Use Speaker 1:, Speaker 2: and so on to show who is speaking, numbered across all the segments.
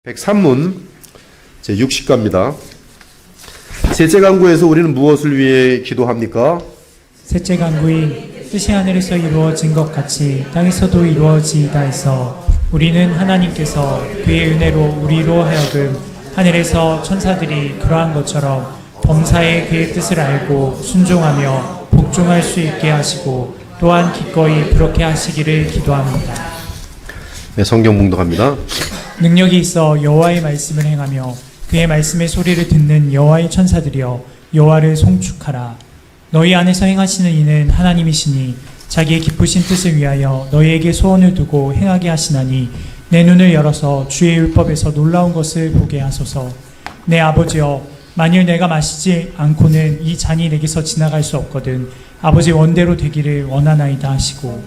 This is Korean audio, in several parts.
Speaker 1: 103문 제60가입니다. 셋째 간구에서 우리는 무엇을 위해 기도합니까?
Speaker 2: 셋째 간구인 뜻이 하늘에서 이루어진 것 같이 땅에서도 이루어지이다 해서 우리는 하나님께서 그의 은혜로 우리로 하여금 하늘에서 천사들이 그러한 것처럼 범사에 그의 뜻을 알고 순종하며 복종할 수 있게 하시고 또한 기꺼이 그렇게 하시기를 기도합니다.
Speaker 1: 네, 성경 봉독합니다.
Speaker 2: 능력이 있어 여호와의 말씀을 행하며 그의 말씀의 소리를 듣는 여호와의 천사들이여 여호와를 송축하라. 너희 안에서 행하시는 이는 하나님이시니 자기의 기쁘신 뜻을 위하여 너희에게 소원을 두고 행하게 하시나니 내 눈을 열어서 주의 율법에서 놀라운 것을 보게 하소서. 내 아버지여, 만일 내가 마시지 않고는 이 잔이 내게서 지나갈 수 없거든 아버지 원대로 되기를 원하나이다 하시고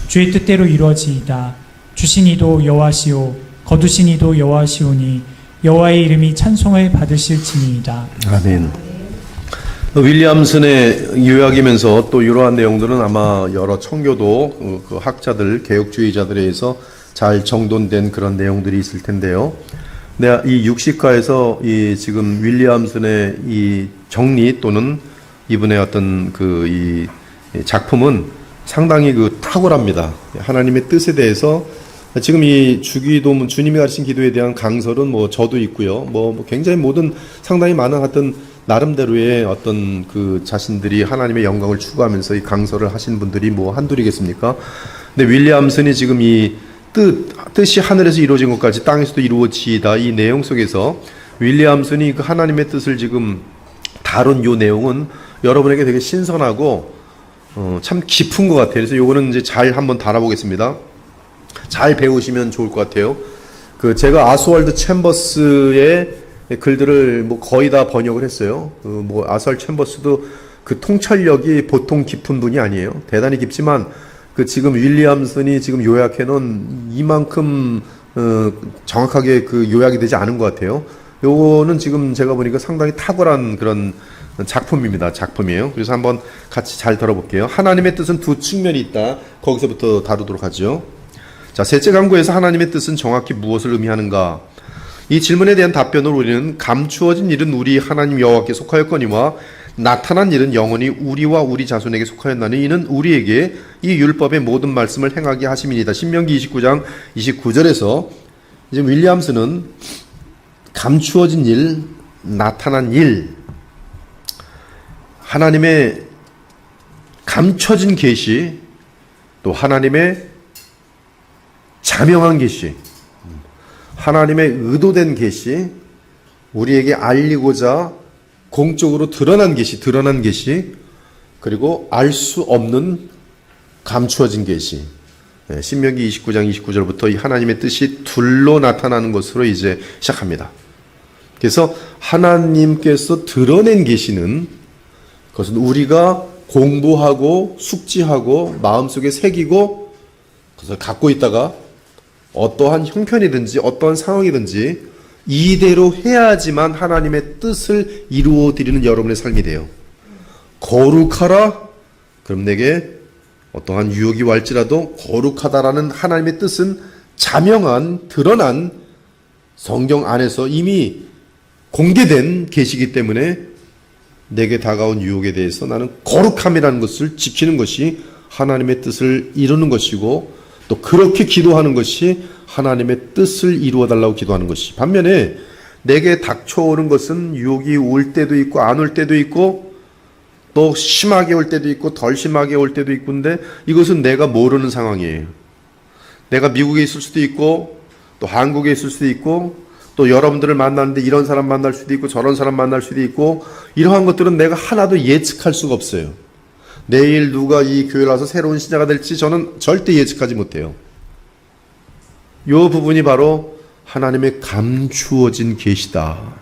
Speaker 2: 주의 뜻대로 이루어지이다. 주신 이도 여호와시오 거두신 이도 여호와시오니 여호와의 이름이 찬송을 받으실지니이다.
Speaker 1: 아멘. 윌리엄슨의 요약이면서 또 이러한 내용들은 아마 여러 청교도 그 학자들, 개혁주의자들에 의해서 잘 정돈된 그런 내용들이 있을 텐데요. 내가 이 60가에서 이 지금 윌리엄슨의 이 정리 또는 이분의 어떤 그 이 작품은 상당히 그 탁월합니다. 하나님의 뜻에 대해서 지금 이 주기도문, 주님이 가르친 기도에 대한 강설은 뭐 저도 있고요. 뭐 굉장히 모든 상당히 많은 하여튼 나름대로의 어떤 그 자신들이 하나님의 영광을 추구하면서 이 강설을 하신 분들이 뭐 한둘이겠습니까? 근데 윌리엄슨이 지금 이 뜻이 하늘에서 이루어진 것까지 땅에서도 이루어지이다 이 내용 속에서 윌리엄슨이 그 하나님의 뜻을 지금 다룬 요 내용은 여러분에게 되게 신선하고 참 깊은 것 같아요. 그래서 요거는 이제 잘 한번 달아보겠습니다. 잘 배우시면 좋을 것 같아요. 그 제가 아스월드 챔버스의 글들을 뭐 거의 다 번역을 했어요. 뭐 아스월드 챔버스도 그 통찰력이 보통 깊은 분이 아니에요. 대단히 깊지만 그 지금 윌리엄슨이 지금 요약해 놓은 이만큼 정확하게 그 요약이 되지 않은 것 같아요. 요거는 지금 제가 보니까 상당히 탁월한 그런 작품이에요. 그래서 한번 같이 잘 들어볼게요. 하나님의 뜻은 두 측면이 있다. 거기서부터 다루도록 하죠. 자, 셋째 간구에서 하나님의 뜻은 정확히 무엇을 의미하는가? 이 질문에 대한 답변으로 우리는 감추어진 일은 우리 하나님 여호와께 속하였거니와 나타난 일은 영원히 우리와 우리 자손에게 속하였나니 이는 우리에게 이 율법의 모든 말씀을 행하게 하심이니이다. 신명기 29장 29절에서 지금 윌리엄슨은 감추어진 일, 나타난 일, 하나님의 감춰진 계시, 또 하나님의 자명한 계시, 하나님의 의도된 계시, 우리에게 알리고자 공적으로 드러난 계시, 그리고 알 수 없는 감추어진 계시. 신명기 29장 29절부터 이 하나님의 뜻이 둘로 나타나는 것으로 이제 시작합니다. 그래서 하나님께서 드러낸 계시는 그것은 우리가 공부하고 숙지하고 마음속에 새기고 그것을 갖고 있다가 어떠한 형편이든지 어떠한 상황이든지 이대로 해야지만 하나님의 뜻을 이루어 드리는 여러분의 삶이 돼요. 거룩하라. 그럼 내게 어떠한 유혹이 wal지라도 거룩하다라는 하나님의 뜻은 자명한 드러난 성경 안에서 이미 공개된 계시이기 때문에 내게 다가온 유혹에 대해서 나는 거룩함이라는 것을 지키는 것이 하나님의 뜻을 이루는 것이고 또 그렇게 기도하는 것이 하나님의 뜻을 이루어 달라고 기도하는 것이. 반면에 내게 닥쳐오는 것은 유혹이 올 때도 있고 안 올 때도 있고 또 심하게 올 때도 있고 덜 심하게 올 때도 있고 근데 이것은 내가 모르는 상황이에요. 내가 미국에 있을 수도 있고 또 한국에 있을 수도 있고 또 여러분들을 만나는데 이런 사람 만날 수도 있고 저런 사람 만날 수도 있고 이러한 것들은 내가 하나도 예측할 수가 없어요. 내일 누가 이 교회에 와서 새로운 신자가 될지 저는 절대 예측하지 못해요. 이 부분이 바로 하나님의 감추어진 계시다.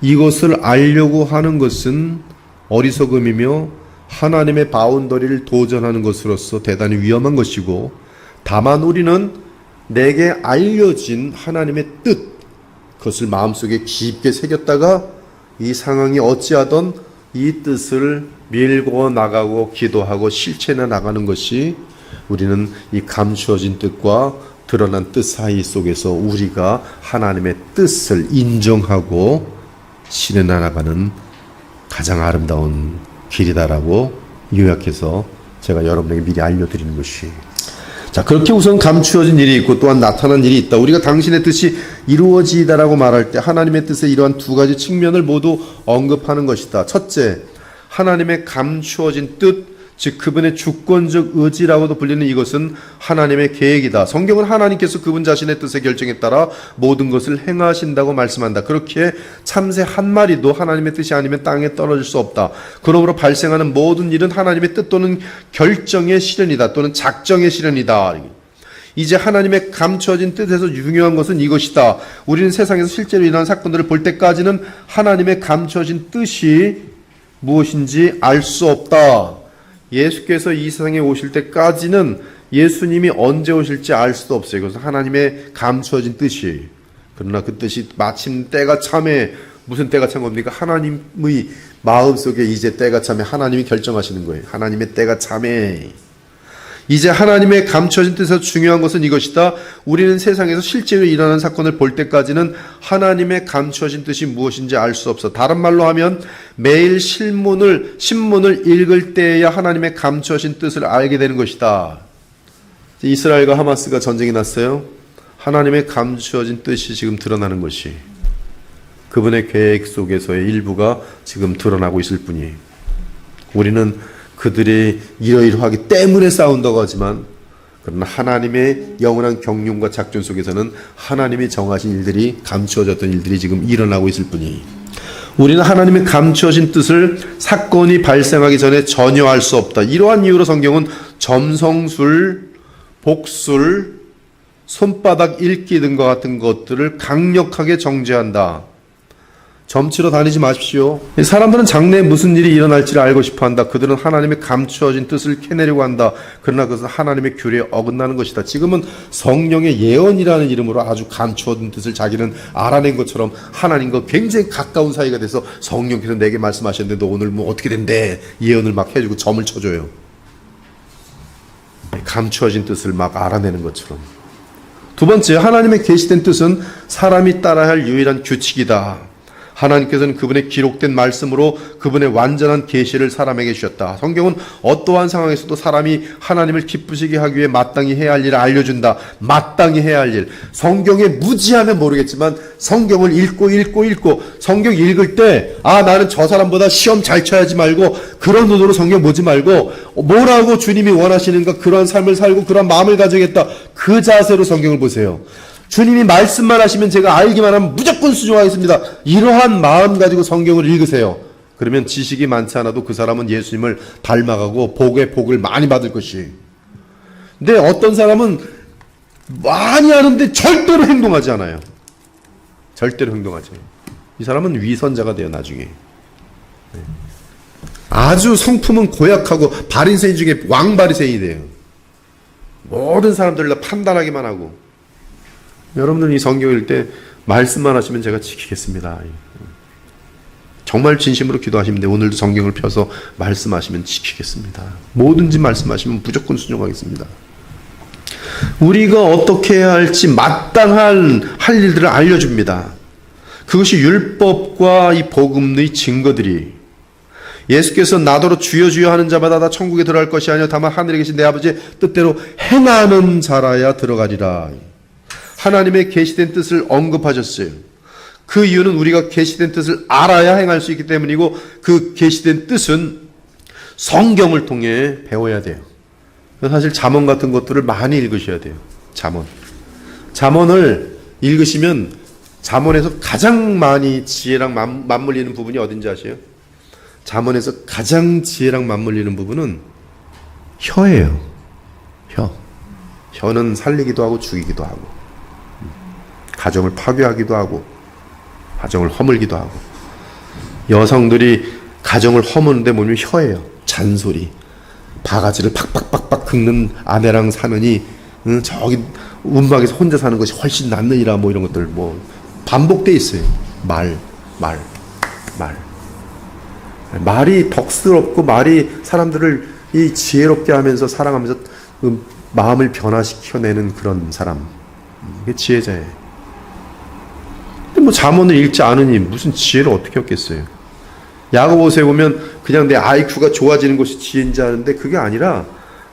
Speaker 1: 이것을 알려고 하는 것은 어리석음이며 하나님의 바운더리를 도전하는 것으로서 대단히 위험한 것이고 다만 우리는 내게 알려진 하나님의 뜻 그것을 마음속에 깊게 새겼다가 이 상황이 어찌하던 이 뜻을 밀고 나가고 기도하고 실천해 나가는 것이 우리는 이 감추어진 뜻과 드러난 뜻 사이 속에서 우리가 하나님의 뜻을 인정하고 실현해 나가는 가장 아름다운 길이다라고 요약해서 제가 여러분에게 미리 알려드리는 것이. 자, 그렇게 우선 감추어진 일이 있고 또한 나타난 일이 있다. 우리가 당신의 뜻이 이루어지다라고 말할 때 하나님의 뜻의 이러한 두 가지 측면을 모두 언급하는 것이다. 첫째, 하나님의 감추어진 뜻, 즉 그분의 주권적 의지라고도 불리는 이것은 하나님의 계획이다. 성경은 하나님께서 그분 자신의 뜻의 결정에 따라 모든 것을 행하신다고 말씀한다. 그렇게 참새 한 마리도 하나님의 뜻이 아니면 땅에 떨어질 수 없다. 그러므로 발생하는 모든 일은 하나님의 뜻 또는 결정의 실현이다. 또는 작정의 실현이다. 이제 하나님의 감추어진 뜻에서 중요한 것은 이것이다. 우리는 세상에서 실제로 일어나는 사건들을 볼 때까지는 하나님의 감추어진 뜻이 무엇인지 알 수 없다. 예수께서 이 세상에 오실 때까지는 예수님이 언제 오실지 알 수도 없어요. 그것은 하나님의 감추어진 뜻이. 그러나 그 뜻이 마침 때가 참에, 무슨 때가 참 겁니까? 하나님의 마음속에 이제 때가 참에 하나님이 결정하시는 거예요. 하나님의 때가 참에. 이제 하나님의 감추어진 뜻에서 중요한 것은 이것이다. 우리는 세상에서 실제로 일어나는 사건을 볼 때까지는 하나님의 감추어진 뜻이 무엇인지 알 수 없어. 다른 말로 하면 매일 신문을 읽을 때에야 하나님의 감추어진 뜻을 알게 되는 것이다. 이스라엘과 하마스가 전쟁이 났어요. 하나님의 감추어진 뜻이 지금 드러나는 것이, 그분의 계획 속에서의 일부가 지금 드러나고 있을 뿐이에요. 우리는 그들이 이러이러하기 때문에 싸운다고 하지만, 그러나 하나님의 영원한 경륜과 작전 속에서는 하나님이 정하신 일들이, 감추어졌던 일들이 지금 일어나고 있을 뿐이에요. 우리는 하나님의 감추어진 뜻을 사건이 발생하기 전에 전혀 알 수 없다. 이러한 이유로 성경은 점성술, 복술, 손바닥 읽기 등과 같은 것들을 강력하게 정죄한다. 점치러 다니지 마십시오. 사람들은 장래에 무슨 일이 일어날지를 알고 싶어한다. 그들은 하나님의 감추어진 뜻을 캐내려고 한다. 그러나 그것은 하나님의 규례에 어긋나는 것이다. 지금은 성령의 예언이라는 이름으로 아주 감추어진 뜻을 자기는 알아낸 것처럼 하나님과 굉장히 가까운 사이가 돼서 성령께서 내게 말씀하셨는데 너 오늘 뭐 어떻게 된대, 예언을 막 해주고 점을 쳐줘요. 감추어진 뜻을 막 알아내는 것처럼. 두 번째, 하나님의 계시된 뜻은 사람이 따라야 할 유일한 규칙이다. 하나님께서는 그분의 기록된 말씀으로 그분의 완전한 계시를 사람에게 주셨다. 성경은 어떠한 상황에서도 사람이 하나님을 기쁘시게 하기 위해 마땅히 해야 할 일을 알려준다. 마땅히 해야 할 일. 성경에 무지하면 모르겠지만 성경을 읽고 성경 읽을 때 나는 저 사람보다 시험 잘 쳐야지 말고 그런 눈으로 성경 보지 말고 뭐라고 주님이 원하시는가, 그런 삶을 살고 그런 마음을 가져야겠다. 그 자세로 성경을 보세요. 주님이 말씀만 하시면 제가 알기만 하면 무조건 순종하겠습니다. 이러한 마음 가지고 성경을 읽으세요. 그러면 지식이 많지 않아도 그 사람은 예수님을 닮아가고 복의 복을 많이 받을 것이. 근데 어떤 사람은 많이 하는데 절대로 행동하지 않아요. 절대로 행동하지 않아요. 이 사람은 위선자가 돼요, 나중에. 아주 성품은 고약하고 바리새인 중에 왕바리새인이 돼요. 모든 사람들을 판단하기만 하고. 여러분들 이 성경 읽을 때 말씀만 하시면 제가 지키겠습니다. 정말 진심으로 기도하시면 돼요. 오늘도 성경을 펴서 말씀하시면 지키겠습니다. 뭐든지 말씀하시면 무조건 순종하겠습니다. 우리가 어떻게 해야 할지 마땅한 할 일들을 알려줍니다. 그것이 율법과 이 복음의 증거들이, 예수께서 나더러 주여 주여 하는 자마다 다 천국에 들어갈 것이 아니요 다만 하늘에 계신 내 아버지의 뜻대로 행하는 자라야 들어가리라. 하나님의 계시된 뜻을 언급하셨어요. 그 이유는 우리가 계시된 뜻을 알아야 행할 수 있기 때문이고, 그 계시된 뜻은 성경을 통해 배워야 돼요. 사실 잠언 같은 것들을 많이 읽으셔야 돼요. 잠언을 읽으시면 잠언에서 가장 많이 지혜랑 맞물리는 부분이 어딘지 아세요? 잠언에서 가장 지혜랑 맞물리는 부분은 혀예요. 혀는 살리기도 하고 죽이기도 하고, 가정을 파괴하기도 하고, 가정을 허물기도 하고. 여성들이 가정을 허무는데 뭐냐면 혀예요. 잔소리. 바가지를 팍팍팍팍 긁는 아내랑 사느니 저기 운막에서 혼자 사는 것이 훨씬 낫느니라, 뭐 이런 것들 뭐 반복돼 있어요. 말이 덕스럽고 말이 사람들을 이 지혜롭게 하면서 사랑하면서 마음을 변화시켜내는 그런 사람. 이게 지혜자예요. 근데 뭐 잠언을 읽지 않으니 무슨 지혜를 어떻게 얻겠어요? 야고보서에 보면 그냥 내 IQ가 좋아지는 것이 지혜인지 아는데 그게 아니라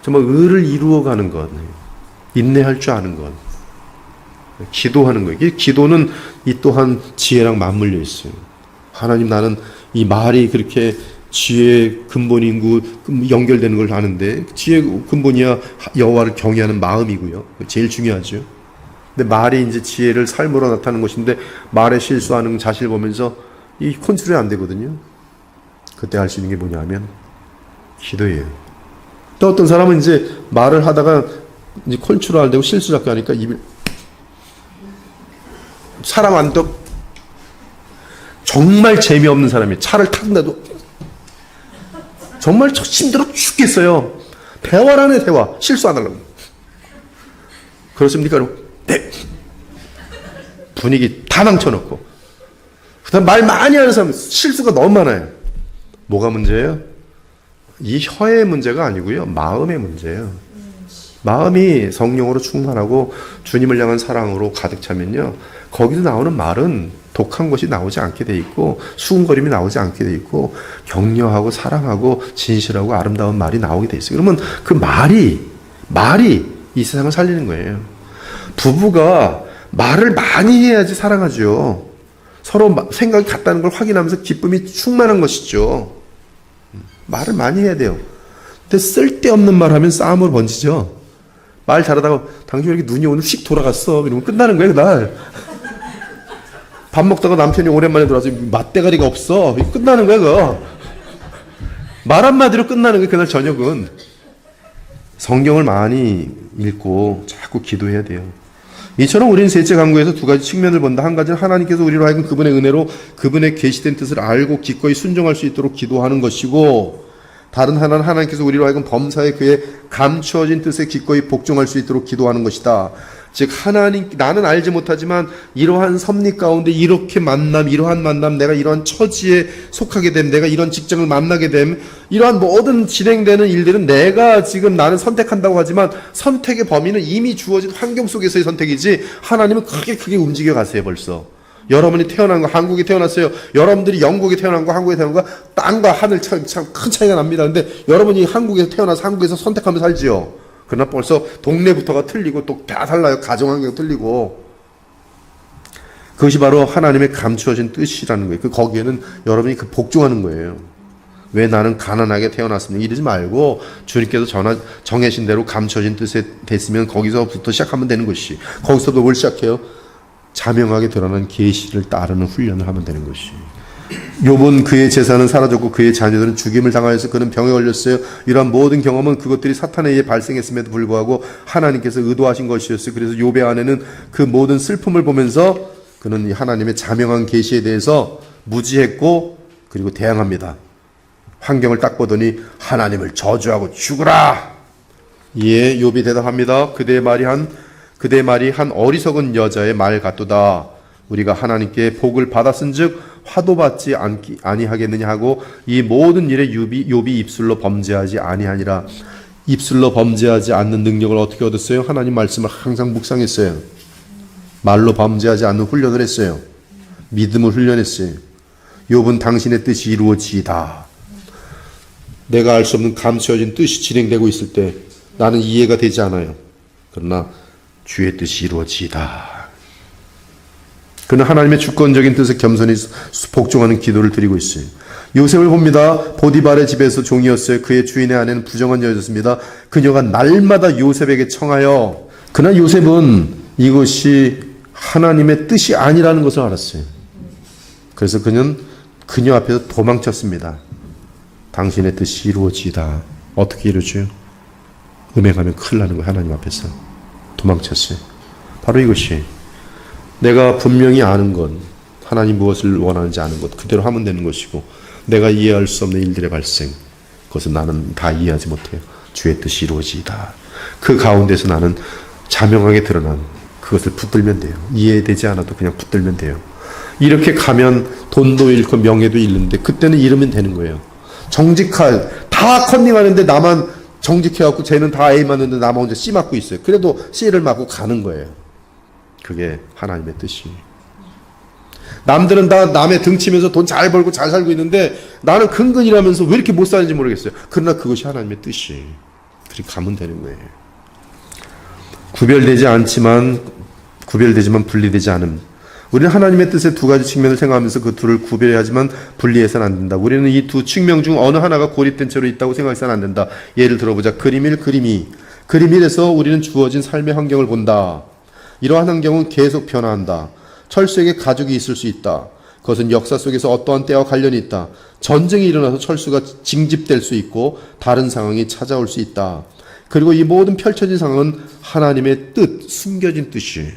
Speaker 1: 정말 의를 이루어가는 것, 인내할 줄 아는 것, 기도하는 것. 이 기도는 이 또한 지혜랑 맞물려 있어요. 하나님, 나는 이 말이 그렇게 지혜의 근본인 연결되는 걸 아는데 지혜의 근본이야 여호와를 경외하는 마음이고요. 제일 중요하죠. 근데 말이 이제 지혜를 삶으로 나타나는 것인데 말에 실수하는 자신을 보면서 이 컨트롤이 안 되거든요. 그때 할 수 있는 게 뭐냐면 기도예요. 또 어떤 사람은 이제 말을 하다가 이제 컨트롤 안 되고 실수 자꾸 하니까 입을 사람 안 더 정말 재미없는 사람이 차를 타는데도 정말 힘들어 죽겠어요. 대화라네 대화. 실수 안 하려고. 그렇습니까? 네. 분위기 다 망쳐놓고. 그다음 말 많이 하는 사람 실수가 너무 많아요. 뭐가 문제예요? 이 혀의 문제가 아니고요. 마음의 문제예요. 마음이 성령으로 충만하고 주님을 향한 사랑으로 가득 차면요. 거기서 나오는 말은 독한 것이 나오지 않게 돼 있고 수군거림이 나오지 않게 돼 있고 격려하고 사랑하고 진실하고 아름다운 말이 나오게 돼 있어요. 그러면 그 말이 이 세상을 살리는 거예요. 부부가 말을 많이 해야지 사랑하죠. 서로 생각이 같다는 걸 확인하면서 기쁨이 충만한 것이죠. 말을 많이 해야 돼요. 근데 쓸데없는 말 하면 싸움으로 번지죠. 말 잘하다가 당신 왜 이렇게 눈이 오늘 휙 돌아갔어? 이러면 끝나는 거예요, 그날. 밥 먹다가 남편이 오랜만에 들어와서 맛대가리가 없어. 끝나는 거야, 그거. 말 한마디로 끝나는 거예요, 그날 저녁은. 성경을 많이 읽고 자꾸 기도해야 돼요. 이처럼 우리는 셋째 강구에서 두 가지 측면을 본다. 한 가지는 하나님께서 우리로 하여금 그분의 은혜로 그분의 계시된 뜻을 알고 기꺼이 순종할 수 있도록 기도하는 것이고, 다른 하나는 하나님께서 우리로 하여금 범사에 그의 감추어진 뜻에 기꺼이 복종할 수 있도록 기도하는 것이다. 즉 하나님, 나는 알지 못하지만 이러한 섭리 가운데 이렇게 만남, 이러한 만남, 내가 이러한 처지에 속하게 됨, 내가 이런 직장을 만나게 됨, 이러한 모든 진행되는 일들은 내가 지금 나는 선택한다고 하지만 선택의 범위는 이미 주어진 환경 속에서의 선택이지, 하나님은 크게 움직여 가세요. 벌써 여러분이 태어난 거, 한국에 태어났어요. 여러분들이 영국에 태어난 거, 한국에 태어난 거, 땅과 하늘 참 큰 차이가 납니다. 근데 여러분이 한국에서 태어나서 한국에서 선택하며 살지요. 그러나 벌써 동네부터가 틀리고 또 다 달라요. 가정환경 틀리고. 그것이 바로 하나님의 감추어진 뜻이라는 거예요. 거기에는 여러분이 복종하는 거예요. 왜 나는 가난하게 태어났습니까? 이러지 말고 주님께서 정해진 대로 감추어진 뜻에 됐으면 거기서부터 시작하면 되는 것이. 거기서도 뭘 시작해요? 자명하게 드러난 계시를 따르는 훈련을 하면 되는 것이. 욥은 그의 재산은 사라졌고 그의 자녀들은 죽임을 당하여서 그는 병에 걸렸어요. 이러한 모든 경험은 그것들이 사탄에 의해 발생했음에도 불구하고 하나님께서 의도하신 것이었어요. 그래서 욥의 아내는 그 모든 슬픔을 보면서 그는 하나님의 자명한 계시에 대해서 무지했고 그리고 대항합니다. 환경을 딱 보더니 하나님을 저주하고 죽으라. 이에 욥이 대답합니다. 그대의 말이 한 어리석은 여자의 말 같도다. 우리가 하나님께 복을 받았은즉 화도 받지 아니하겠느냐 하고 이 모든 일에 욥이 입술로 범죄하지 아니하니라. 입술로 범죄하지 않는 능력을 어떻게 얻었어요? 하나님 말씀을 항상 묵상했어요. 말로 범죄하지 않는 훈련을 했어요. 믿음을 훈련했어요. 욥은 당신의 뜻이 이루어지이다. 내가 알 수 없는 감추어진 뜻이 진행되고 있을 때 나는 이해가 되지 않아요. 그러나 주의 뜻이 이루어지이다. 그는 하나님의 주권적인 뜻에 겸손히 복종하는 기도를 드리고 있어요. 요셉을 봅니다. 보디발의 집에서 종이었어요. 그의 주인의 아내는 부정한 여자였습니다. 그녀가 날마다 요셉에게 청하여, 그러나 요셉은 이것이 하나님의 뜻이 아니라는 것을 알았어요. 그래서 그는 그녀 앞에서 도망쳤습니다. 당신의 뜻이 이루어지다. 어떻게 이루어져요? 음행하면 큰일 나는 거예요. 하나님 앞에서 도망쳤어요. 바로 이것이 내가 분명히 아는 것, 하나님 무엇을 원하는지 아는 것, 그대로 하면 되는 것이고, 내가 이해할 수 없는 일들의 발생, 그것은 나는 다 이해하지 못해요. 주의 뜻이 이루어지이다. 그 가운데서 나는 자명하게 드러난 그것을 붙들면 돼요. 이해되지 않아도 그냥 붙들면 돼요. 이렇게 가면 돈도 잃고 명예도 잃는데 그때는 잃으면 되는 거예요. 정직할 다 컨닝하는데 나만 정직해갖고 쟤는 다 A 맞는데 나만 혼자 C 맞고 있어요. 그래도 C를 맞고 가는 거예요. 그게 하나님의 뜻이. 남들은 다 남의 등치면서 돈 잘 벌고 잘 살고 있는데 나는 근근이라면서 왜 이렇게 못 사는지 모르겠어요. 그러나 그것이 하나님의 뜻이. 그렇게 가면 되는 거예요. 구별되지만 분리되지 않음. 우리는 하나님의 뜻의 두 가지 측면을 생각하면서 그 둘을 구별해야 하지만 분리해서는 안 된다. 우리는 이 두 측면 중 어느 하나가 고립된 채로 있다고 생각해서는 안 된다. 예를 들어보자. 그림 1, 그림 2. 그림 1에서 우리는 주어진 삶의 환경을 본다. 이러한 환경은 계속 변화한다. 철수에게 가족이 있을 수 있다. 그것은 역사 속에서 어떠한 때와 관련이 있다. 전쟁이 일어나서 철수가 징집될 수 있고 다른 상황이 찾아올 수 있다. 그리고 이 모든 펼쳐진 상황은 하나님의 뜻, 숨겨진 뜻이,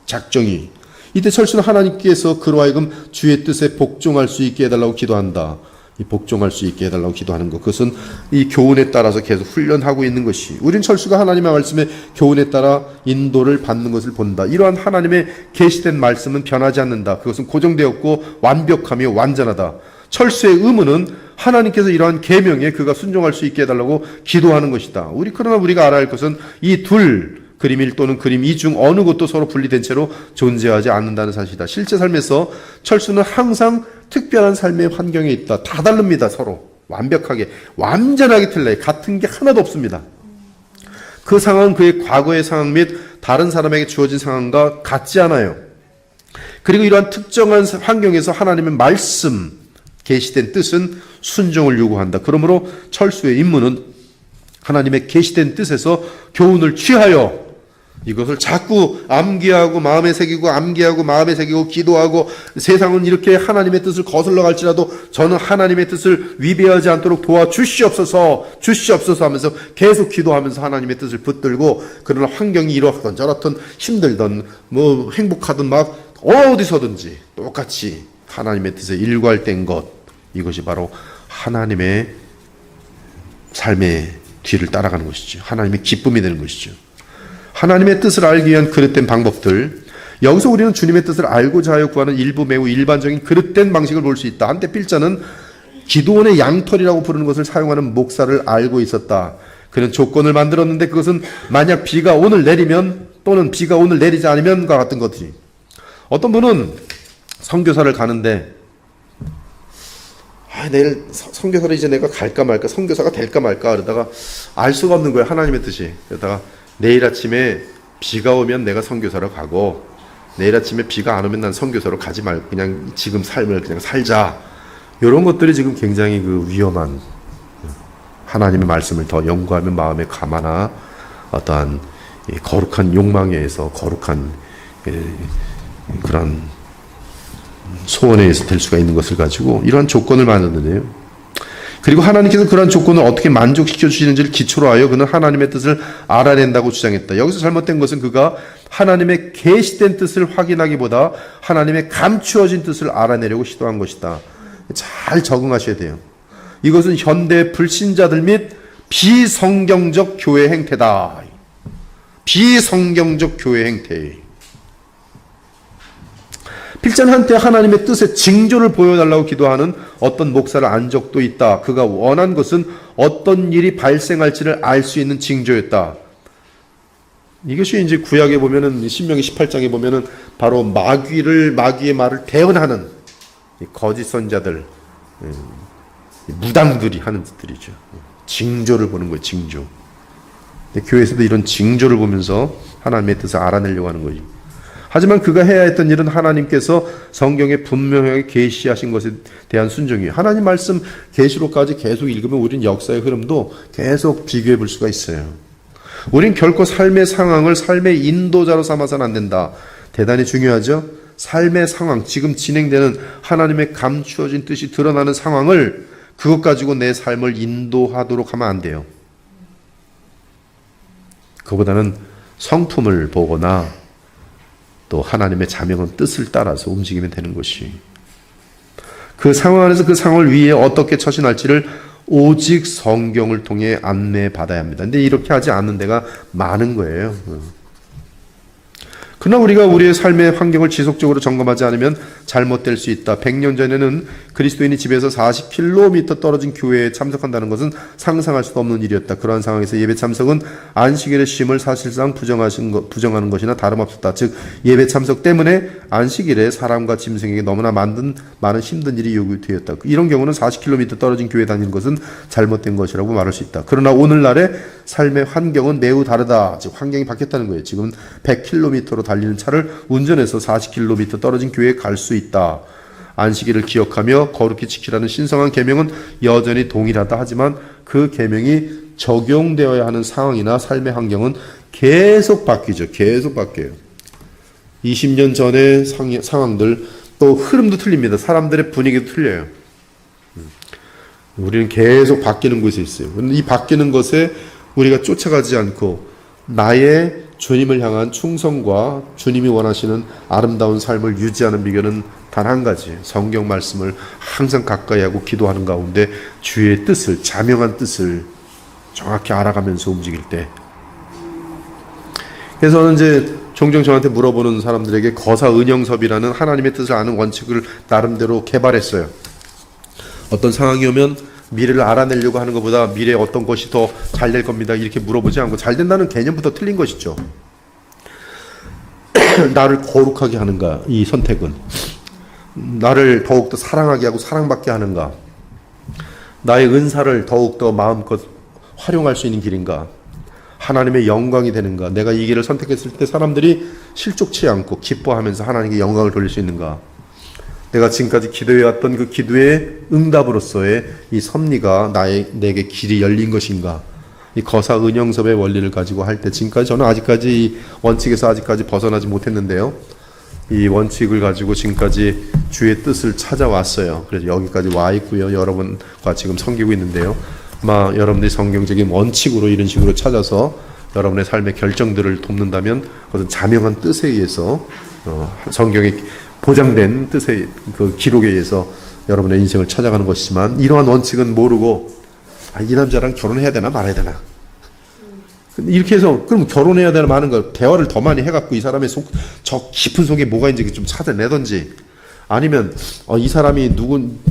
Speaker 1: 작정이. 이때 철수는 하나님께서 그로 하여금 주의 뜻에 복종할 수 있게 해달라고 기도한다. 이 복종할 수 있게 해달라고 기도하는 것. 그것은 이 교훈에 따라서 계속 훈련하고 있는 것이. 우린 철수가 하나님의 말씀에 교훈에 따라 인도를 받는 것을 본다. 이러한 하나님의 계시된 말씀은 변하지 않는다. 그것은 고정되었고 완벽하며 완전하다. 철수의 의무는 하나님께서 이러한 계명에 그가 순종할 수 있게 해달라고 기도하는 것이다. 그러나 우리가 알아야 할 것은 이 둘, 그림 1 또는 그림 2 중 어느 것도 서로 분리된 채로 존재하지 않는다는 사실이다. 실제 삶에서 철수는 항상 특별한 삶의 환경에 있다. 다 다릅니다. 서로. 완벽하게, 완전하게 틀려요. 같은 게 하나도 없습니다. 그 상황은 그의 과거의 상황 및 다른 사람에게 주어진 상황과 같지 않아요. 그리고 이러한 특정한 환경에서 하나님의 말씀, 계시된 뜻은 순종을 요구한다. 그러므로 철수의 임무는 하나님의 계시된 뜻에서 교훈을 취하여 이것을 자꾸 암기하고 마음에 새기고 암기하고 마음에 새기고 기도하고 세상은 이렇게 하나님의 뜻을 거슬러 갈지라도 저는 하나님의 뜻을 위배하지 않도록 도와주시옵소서 하면서 계속 기도하면서 하나님의 뜻을 붙들고 그러나 환경이 이렇든 저렇든 힘들든 뭐 행복하든 막 어디서든지 똑같이 하나님의 뜻에 일괄된 것, 이것이 바로 하나님의 삶의 뒤를 따라가는 것이죠. 하나님의 기쁨이 되는 것이죠. 하나님의 뜻을 알기 위한 그릇된 방법들. 여기서 우리는 주님의 뜻을 알고자 하여 구하는 일부 매우 일반적인 그릇된 방식을 볼 수 있다. 한때 필자는 기드온의 양털이라고 부르는 것을 사용하는 목사를 알고 있었다. 그는 조건을 만들었는데 그것은 만약 비가 오늘 내리면 또는 비가 오늘 내리지 않으면과 같은 것이. 어떤 분은 선교사를 가는데 내일 선교사를 이제 내가 갈까 말까, 선교사가 될까 말까 그러다가 알 수가 없는 거예요. 하나님의 뜻이. 그러다가 내일 아침에 비가 오면 내가 선교사로 가고 내일 아침에 비가 안 오면 난 선교사로 가지 말고 그냥 지금 삶을 그냥 살자. 이런 것들이 지금 굉장히 그 위험한, 하나님의 말씀을 더 연구하며 마음에 감하나 어떠한 거룩한 욕망에 의해서 거룩한 그런 소원에 의해서 될 수가 있는 것을 가지고 이러한 조건을 만드는데요. 그리고 하나님께서 그러한 조건을 어떻게 만족시켜 주시는지를 기초로 하여 그는 하나님의 뜻을 알아낸다고 주장했다. 여기서 잘못된 것은 그가 하나님의 계시된 뜻을 확인하기보다 하나님의 감추어진 뜻을 알아내려고 시도한 것이다. 잘 적응하셔야 돼요. 이것은 현대 불신자들 및 비성경적 교회 행태다. 비성경적 교회 행태. 필자는 한때 하나님의 뜻의 징조를 보여달라고 기도하는 어떤 목사를 안 적도 있다. 그가 원한 것은 어떤 일이 발생할지를 알 수 있는 징조였다. 이것이 이제 구약에 보면은 신명기 18장에 보면은 바로 마귀의 말을 대언하는 거짓 선자들, 무당들이 하는 짓들이죠. 징조를 보는 거예요. 징조. 교회에서도 이런 징조를 보면서 하나님의 뜻을 알아내려고 하는 거지. 하지만 그가 해야 했던 일은 하나님께서 성경에 분명하게 계시하신 것에 대한 순종이에요. 하나님 말씀 계시록까지 계속 읽으면 우리는 역사의 흐름도 계속 비교해 볼 수가 있어요. 우린 결코 삶의 상황을 삶의 인도자로 삼아서는 안 된다. 대단히 중요하죠. 삶의 상황, 지금 진행되는 하나님의 감추어진 뜻이 드러나는 상황을 그것 가지고 내 삶을 인도하도록 하면 안 돼요. 그보다는 성품을 보거나 또 하나님의 자명한 뜻을 따라서 움직이면 되는 것이, 그 상황 안에서 그 상황을 위해 어떻게 처신할지를 오직 성경을 통해 안내받아야 합니다. 근데 이렇게 하지 않는 데가 많은 거예요. 그러나 우리가 우리의 삶의 환경을 지속적으로 점검하지 않으면 잘못될 수 있다. 100년 전에는 그리스도인이 집에서 40km 떨어진 교회에 참석한다는 것은 상상할 수도 없는 일이었다. 그러한 상황에서 예배 참석은 안식일의 쉼을 사실상 부정하는 것이나 다름없었다. 즉 예배 참석 때문에 안식일에 사람과 짐승에게 너무나 많은 힘든 일이 요구되었다. 이런 경우는 40km 떨어진 교회에 다니는 것은 잘못된 것이라고 말할 수 있다. 그러나 오늘날의 삶의 환경은 매우 다르다. 즉 환경이 바뀌었다는 거예요. 지금 100km로 달리는 차를 운전해서 40km 떨어진 교회에 갈 수 있다. 안식일을 기억하며 거룩히 지키라는 신성한 계명은 여전히 동일하다. 하지만 그 계명이 적용되어야 하는 상황이나 삶의 환경은 계속 바뀌죠. 계속 바뀌어요. 20년 전의 상황들, 또 흐름도 틀립니다. 사람들의 분위기도 틀려요. 우리는 계속 바뀌는 곳에 있어요. 이 바뀌는 것에 우리가 쫓아가지 않고 나의 주님을 향한 충성과 주님이 원하시는 아름다운 삶을 유지하는 비결은 단 한 가지, 성경 말씀을 항상 가까이 하고 기도하는 가운데 주의 뜻을, 자명한 뜻을 정확히 알아가면서 움직일 때. 그래서 저는 이제 종종 저한테 물어보는 사람들에게 거사은영섭이라는 하나님의 뜻을 아는 원칙을 나름대로 개발했어요. 어떤 상황이 오면 미래를 알아내려고 하는 것보다 미래에 어떤 것이 더 잘 될 겁니다 이렇게 물어보지 않고, 잘 된다는 개념부터 틀린 것이죠. 나를 거룩하게 하는가, 이 선택은 나를 더욱더 사랑하게 하고 사랑받게 하는가, 나의 은사를 더욱더 마음껏 활용할 수 있는 길인가, 하나님의 영광이 되는가, 내가 이 길을 선택했을 때 사람들이 실족치 않고 기뻐하면서 하나님께 영광을 돌릴 수 있는가, 내가 지금까지 기도해왔던 그 기도의 응답으로서의 이 섭리가 내게 길이 열린 것인가. 이 거사은영섭의 원리를 가지고 할 때, 지금까지 저는 아직까지 이 원칙에서 아직까지 벗어나지 못했는데요, 이 원칙을 가지고 지금까지 주의 뜻을 찾아왔어요. 그래서 여기까지 와 있고요. 여러분과 지금 섬기고 있는데요, 아마 여러분들이 성경적인 원칙으로 이런 식으로 찾아서 여러분의 삶의 결정들을 돕는다면 그것은 자명한 뜻에 의해서 성경에 보장된 뜻의 그 기록에 의해서 여러분의 인생을 찾아가는 것이지만, 이러한 원칙은 모르고 이 남자랑 결혼해야 되나 말아야 되나 이렇게 해서, 그럼 결혼해야 되나 마는 걸 대화를 더 많이 해갖고 이 사람의 저 깊은 속에 뭐가 있는지 좀 찾아내든지, 아니면 이 사람이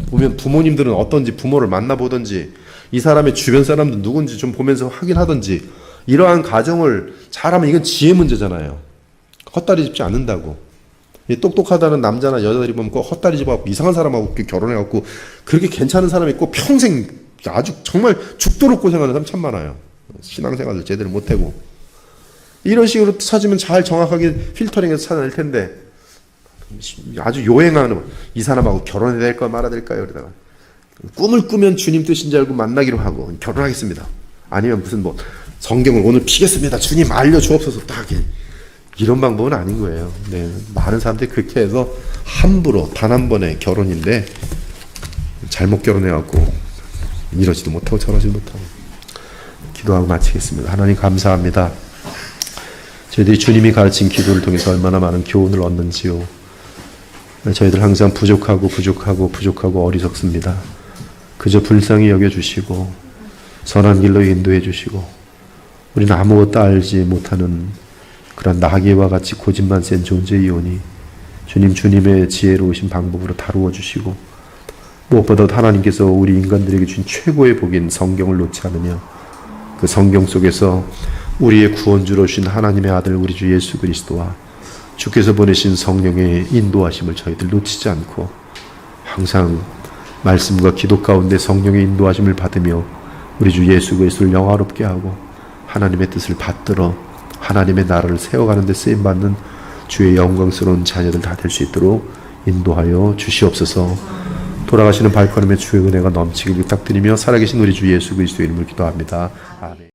Speaker 1: 보면 부모님들은 어떤지 부모를 만나보든지, 이 사람의 주변 사람들 누군지 좀 보면서 확인하든지, 이러한 가정을 잘하면 이건 지혜 문제잖아요. 헛다리 짚지 않는다고. 똑똑하다는 남자나 여자들이 보면 꼭 헛다리 집어갖고 이상한 사람하고 결혼해갖고 그렇게 괜찮은 사람이 있고 평생 아주 정말 죽도록 고생하는 사람 참 많아요. 신앙생활을 제대로 못하고. 이런 식으로 찾으면 잘 정확하게 필터링해서 찾아낼 텐데, 아주 요행하는, 이 사람하고 결혼해야 될까 말아야 될까요? 그러다가 꿈을 꾸면 주님 뜻인 줄 알고 만나기로 하고 결혼하겠습니다. 아니면 무슨 성경을 오늘 피겠습니다. 주님 알려주옵소서. 딱 이런 방법은 아닌 거예요. 네, 많은 사람들이 그렇게 해서 함부로 단 한 번의 결혼인데 잘못 결혼해갖고 이러지도 못하고 저러지도 못하고. 기도하고 마치겠습니다. 하나님 감사합니다. 저희들이 주님이 가르친 기도를 통해서 얼마나 많은 교훈을 얻는지요. 저희들 항상 부족하고 어리석습니다. 그저 불쌍히 여겨주시고 선한 길로 인도해 주시고, 우리는 아무것도 알지 못하는 그런 나귀와 같이 고집만 센 존재이오니 주님의 지혜로우신 방법으로 다루어 주시고, 무엇보다 하나님께서 우리 인간들에게 준 최고의 복인 성경을 놓지 않으며, 그 성경 속에서 우리의 구원주로 오신 하나님의 아들 우리 주 예수 그리스도와 주께서 보내신 성령의 인도하심을 저희들 놓치지 않고 항상 말씀과 기도 가운데 성령의 인도하심을 받으며 우리 주 예수 그리스도를 영화롭게 하고 하나님의 뜻을 받들어 하나님의 나라를 세워가는 데 쓰임받는 주의 영광스러운 자녀들 다 될 수 있도록 인도하여 주시옵소서. 돌아가시는 발걸음에 주의 은혜가 넘치길 부탁드리며 살아계신 우리 주 예수 그리스도의 이름으로 기도합니다. 아멘.